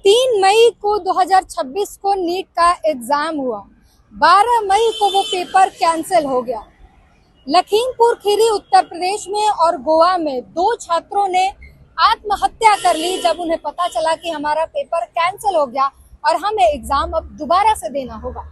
3 मई को 2026 को नीट का एग्जाम हुआ। 12 मई को वो पेपर कैंसिल हो गया। लखीमपुर खीरी उत्तर प्रदेश में और गोवा में 2 छात्रों ने आत्महत्या कर ली जब उन्हें पता चला कि हमारा पेपर कैंसिल हो गया और हमें एग्जाम अब दोबारा से देना होगा।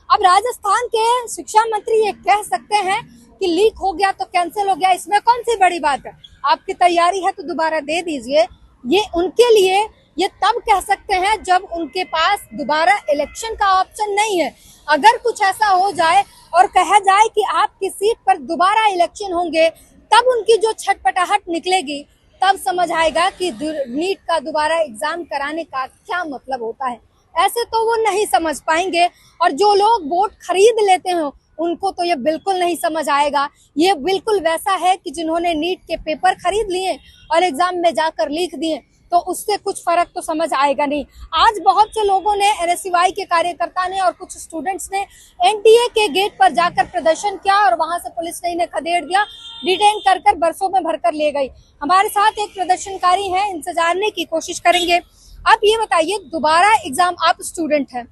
अब राजस्थान के शिक्षा मंत्री ये कह सकते हैं कि लीक हो गया तो कैंसिल हो गया, इसमें कौन सी बड़ी बात है, आपकी तैयारी है तो दोबारा दे दीजिए। ये उनके लिए ये तब कह सकते हैं जब उनके पास दोबारा इलेक्शन का ऑप्शन नहीं है। अगर कुछ ऐसा हो जाए और कहा जाए कि आपकी सीट पर दोबारा इलेक्शन होंगे, तब उनकी जो छटपटाहट निकलेगी, तब समझ आएगा कि नीट का दोबारा एग्जाम कराने का क्या मतलब होता है। ऐसे तो वो नहीं समझ पाएंगे, और जो लोग वोट खरीद लेते हैं उनको तो ये बिल्कुल नहीं समझ आएगा। ये बिल्कुल वैसा है कि जिन्होंने नीट के पेपर खरीद लिए और एग्जाम में जाकर लिख दिए, तो उससे कुछ फर्क तो समझ आएगा नहीं। आज बहुत से लोगों ने, एनएसयूआई के कार्यकर्ता ने और कुछ स्टूडेंट्स ने एनटीए के गेट पर जाकर प्रदर्शन किया और वहां से पुलिस ने इन्हें खदेड़ दिया, डिटेन कर बरसों में भरकर ले गई। हमारे साथ एक प्रदर्शनकारी हैं, इनसे जानने की कोशिश करेंगे। आप ये बताइए, दोबारा एग्जाम, आप स्टूडेंट हैं,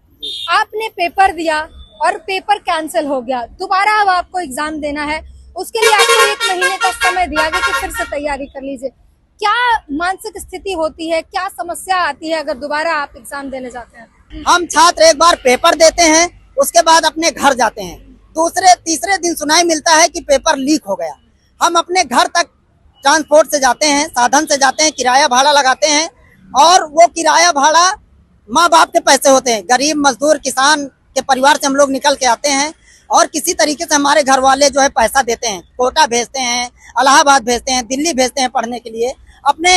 आपने पेपर दिया और पेपर कैंसिल हो गया, दोबारा अब आपको एग्जाम देना है, उसके लिए आपको 1 महीने का समय दिया गया कि फिर से तैयारी कर लीजिए। क्या मानसिक स्थिति होती है, क्या समस्या आती है अगर दोबारा आप एग्जाम देने जाते हैं? हम छात्र एक बार पेपर देते हैं, उसके बाद अपने घर जाते हैं, दूसरे तीसरे दिन सुनाई मिलता है कि पेपर लीक हो गया। हम अपने घर तक ट्रांसपोर्ट से जाते हैं, साधन से जाते हैं, किराया भाड़ा लगाते हैं, और वो किराया भाड़ा माँ बाप के पैसे होते हैं। गरीब मजदूर किसान के परिवार से हम लोग निकल के आते हैं, और किसी तरीके से हमारे घर वाले जो है पैसा देते हैं, कोटा भेजते हैं, इलाहाबाद भेजते हैं, दिल्ली भेजते हैं पढ़ने के लिए। अपने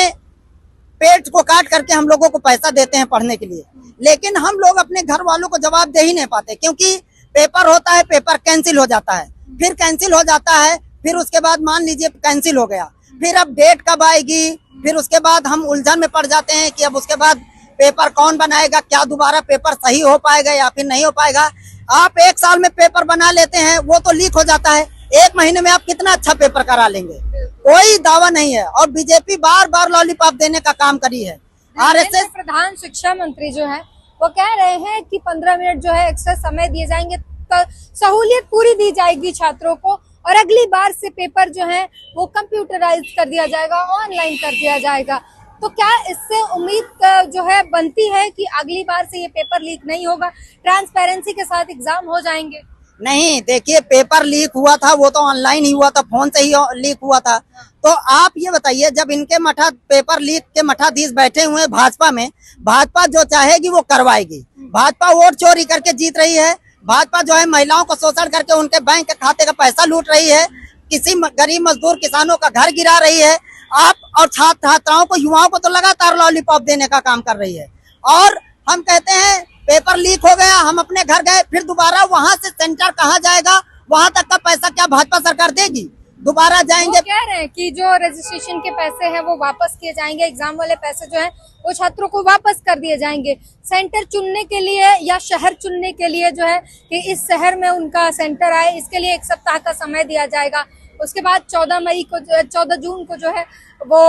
पेट को काट करके हम लोगों को पैसा देते हैं पढ़ने के लिए, लेकिन हम लोग अपने घर वालों को जवाब दे ही नहीं पाते, क्योंकि पेपर होता है, पेपर कैंसिल हो जाता है, फिर कैंसिल हो जाता है, फिर उसके बाद मान लीजिए कैंसिल हो गया, फिर अब डेट कब आएगी, फिर उसके बाद हम उलझन में पड़ जाते हैं कि अब उसके बाद पेपर कौन बनाएगा, क्या दोबारा पेपर सही हो पाएगा या फिर नहीं हो पाएगा। आप 1 साल में पेपर बना लेते हैं, वो तो लीक हो जाता है। 1 महीने में आप कितना अच्छा पेपर करा लेंगे, कोई दावा नहीं है। और बीजेपी बार बार लॉलीपॉप देने का काम करी है। आरएसएस प्रधान शिक्षा मंत्री जो है वो कह रहे हैं कि 15 मिनट जो है एक्स्ट्रा समय दिए जाएंगे, तो सहूलियत पूरी दी जाएगी छात्रों को, और अगली बार से पेपर जो है वो कंप्यूटराइज कर दिया जाएगा, ऑनलाइन कर दिया जाएगा। तो क्या इससे उम्मीद जो है बनती है कि अगली बार से ये पेपर लीक नहीं होगा, ट्रांसपेरेंसी के साथ एग्जाम हो जाएंगे? नहीं, देखिए, पेपर लीक हुआ था वो तो ऑनलाइन ही हुआ था, फोन से ही लीक हुआ था। तो आप ये बताइए, जब इनके पेपर लीक के मठाधीश बैठे हुए भाजपा में, भाजपा जो चाहेगी वो करवाएगी। भाजपा वोट चोरी करके जीत रही है, भाजपा जो है महिलाओं को शोषण करके उनके बैंक के खाते का पैसा लूट रही है, किसी गरीब मजदूर किसानों का घर गिरा रही है। आप और छात्र छात्राओं को, युवाओं को तो लगातार लॉलीपॉप देने का काम कर रही है। और हम कहते हैं पेपर लीक हो गया, हम अपने घर गए, फिर दोबारा वहां से सेंटर कहाँ जाएगा, वहां तक का पैसा क्या भाजपा सरकार देगी? दोबारा जाएंगे। वो कह रहे हैं कि जो रजिस्ट्रेशन के पैसे हैं वो वापस किए जाएंगे, एग्जाम वाले पैसे जो हैं वो छात्रों को वापस कर दिए जाएंगे। सेंटर चुनने के लिए या शहर चुनने के लिए जो है कि इस शहर में उनका सेंटर आए, इसके लिए 1 सप्ताह का समय दिया जाएगा। उसके बाद 14 जून को जो है वो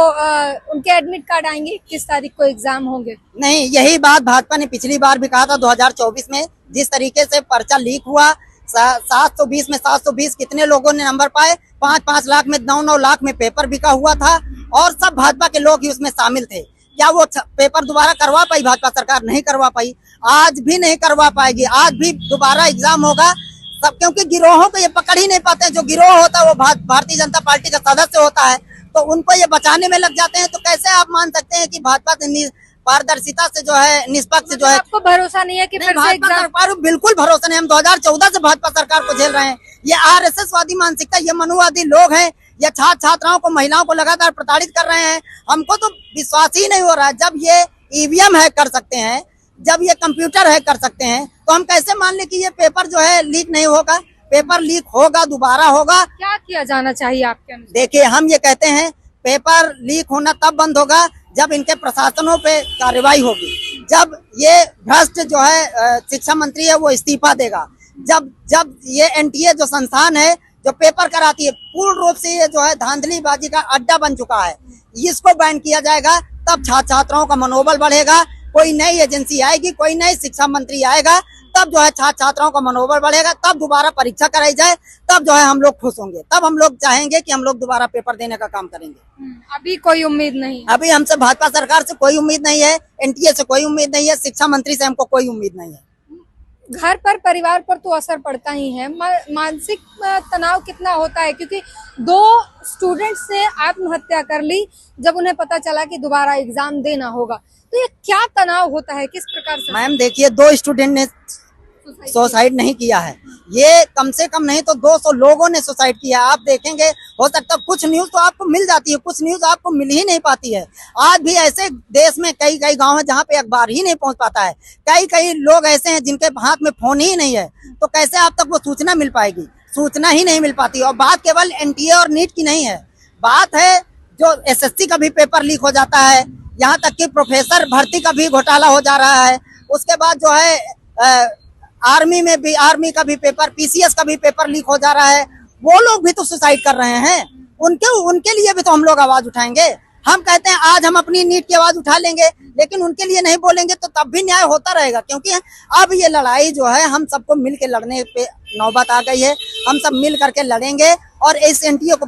उनके एडमिट कार्ड आएंगे, 21 तारीख को एग्जाम होंगे। नहीं, यही बात भाजपा ने पिछली बार भी कहा था 2024 में, जिस तरीके से पर्चा लीक हुआ, 720 में 720 कितने लोगों ने नंबर पाए, 5-5 लाख में 9-9 लाख में पेपर बिका हुआ था, और सब भाजपा के लोग ही उसमें शामिल थे। क्या वो पेपर दोबारा करवा पाई भाजपा सरकार? नहीं करवा पाई, आज भी नहीं करवा पाएगी। आज भी दोबारा एग्जाम होगा सब, क्योंकि गिरोहों को ये पकड़ ही नहीं पाते हैं। जो गिरोह होता है वो भारतीय जनता पार्टी का सदस्य होता है, तो उनको ये बचाने में लग जाते हैं। तो कैसे आप मान सकते हैं कि भाजपा से पारदर्शिता से जो है, निष्पक्ष जो है, आपको भरोसा नहीं है कि फिर से एग्जाम? सरकार बिल्कुल भरोसा नहीं। हम 2014 से भाजपा सरकार को झेल रहे हैं। ये आरएसएस वादी मानसिकता, ये मनुवादी लोग हैं, ये छात्र छात्राओं को, महिलाओं को लगातार प्रताड़ित कर रहे हैं। हमको तो विश्वास ही नहीं हो रहा है। जब ये ईवीएम हैक कर सकते हैं, जब ये कंप्यूटर हैक कर सकते हैं, तो हम कैसे मान ले कि ये पेपर जो है लीक नहीं होगा? पेपर लीक होगा, दोबारा होगा। क्या किया जाना चाहिए आपके अनुसार? देखिए, हम ये कहते हैं पेपर लीक होना तब बंद होगा जब इनके प्रशासनों पे कार्रवाई होगी, जब ये भ्रष्ट जो है शिक्षा मंत्री है वो इस्तीफा देगा, जब ये एनटीए जो संस्थान है जो पेपर कराती है, पूर्ण रूप से ये जो है धांधलीबाजी का अड्डा बन चुका है, इसको बैन किया जाएगा, तब छात्र छात्राओं का मनोबल बढ़ेगा, कोई नई एजेंसी आएगी, कोई नई शिक्षा मंत्री आएगा, तब जो है छात्र छात्राओं का मनोबल बढ़ेगा, तब दोबारा परीक्षा कराई जाए, तब जो है हम लोग खुश होंगे, तब हम लोग चाहेंगे कि हम लोग दोबारा पेपर देने का काम करेंगे। अभी कोई उम्मीद नहीं। अभी हमसे भाजपा सरकार से कोई उम्मीद नहीं है, एनटीए से कोई उम्मीद नहीं है, शिक्षा मंत्री से हमको कोई उम्मीद नहीं है। घर पर, परिवार पर तो असर पड़ता ही है। मानसिक तनाव कितना होता है, क्योंकि 2 स्टूडेंट्स ने आत्महत्या कर ली जब उन्हें पता चला कि दोबारा एग्जाम देना होगा। तो ये क्या तनाव होता है, किस प्रकार से? मैम देखिए, 2 स्टूडेंट ने सुसाइड नहीं किया है, ये कम से कम नहीं तो 200 लोगों ने सुसाइड किया। आप देखेंगे, हो सकता है कुछ न्यूज तो आपको मिल जाती है, कुछ न्यूज आपको मिल ही नहीं पाती है। आज भी ऐसे देश में कई कई गांव है जहां पे अखबार ही नहीं पहुंच पाता है, कई कई लोग ऐसे हैं जिनके हाथ में फोन ही नहीं है, तो कैसे आप तक वो सूचना मिल पाएगी? सूचना ही नहीं मिल पाती। और बात केवल एनटीए और नीट की नहीं है, बात है जो एसएससी का भी पेपर लीक हो जाता है, यहाँ तक कि प्रोफेसर भर्ती का भी घोटाला हो जा रहा है। उसके बाद जो है आर्मी का भी पेपर, पीसीएस का भी पेपर लीक हो जा रहा है। वो लोग भी तो सुसाइड कर रहे हैं, उनके लिए भी तो हम लोग आवाज उठाएंगे। हम कहते हैं आज हम अपनी नीट की आवाज उठा लेंगे, लेकिन उनके लिए नहीं बोलेंगे तो तब भी न्याय होता रहेगा, क्योंकि अब ये लड़ाई जो है हम सबको मिल के लड़ने पे नौबत आ गई है। हम सब मिल करके लड़ेंगे और इस एनटीए को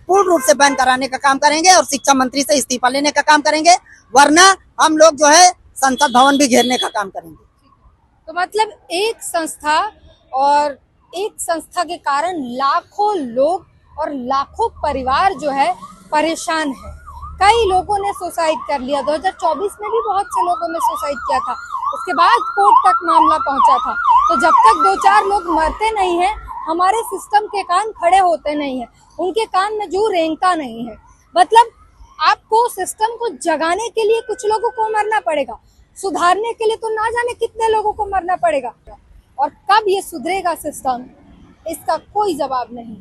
पूर्ण रूप से बैन कराने का काम करेंगे और शिक्षा मंत्री से इस्तीफा लेने का काम करेंगे, वरना हम लोग जो है संसद भवन भी घेरने का काम करेंगे। तो मतलब एक संस्था के कारण लाखों लोग और लाखों परिवार जो है परेशान है। कई लोगों ने सुसाइड कर लिया, 2024 में भी बहुत से लोगों ने सुसाइड किया था, उसके बाद कोर्ट तक मामला पहुंचा था। तो जब तक 2-4 लोग मरते नहीं हैं, हमारे सिस्टम के कान खड़े होते नहीं हैं, उनके कान में जू रेंगता नहीं है। मतलब आपको सिस्टम को जगाने के लिए कुछ लोगों को मरना पड़ेगा, सुधारने के लिए तो ना जाने कितने लोगों को मरना पड़ेगा। और कब ये सुधरेगा सिस्टम, इसका कोई जवाब नहीं।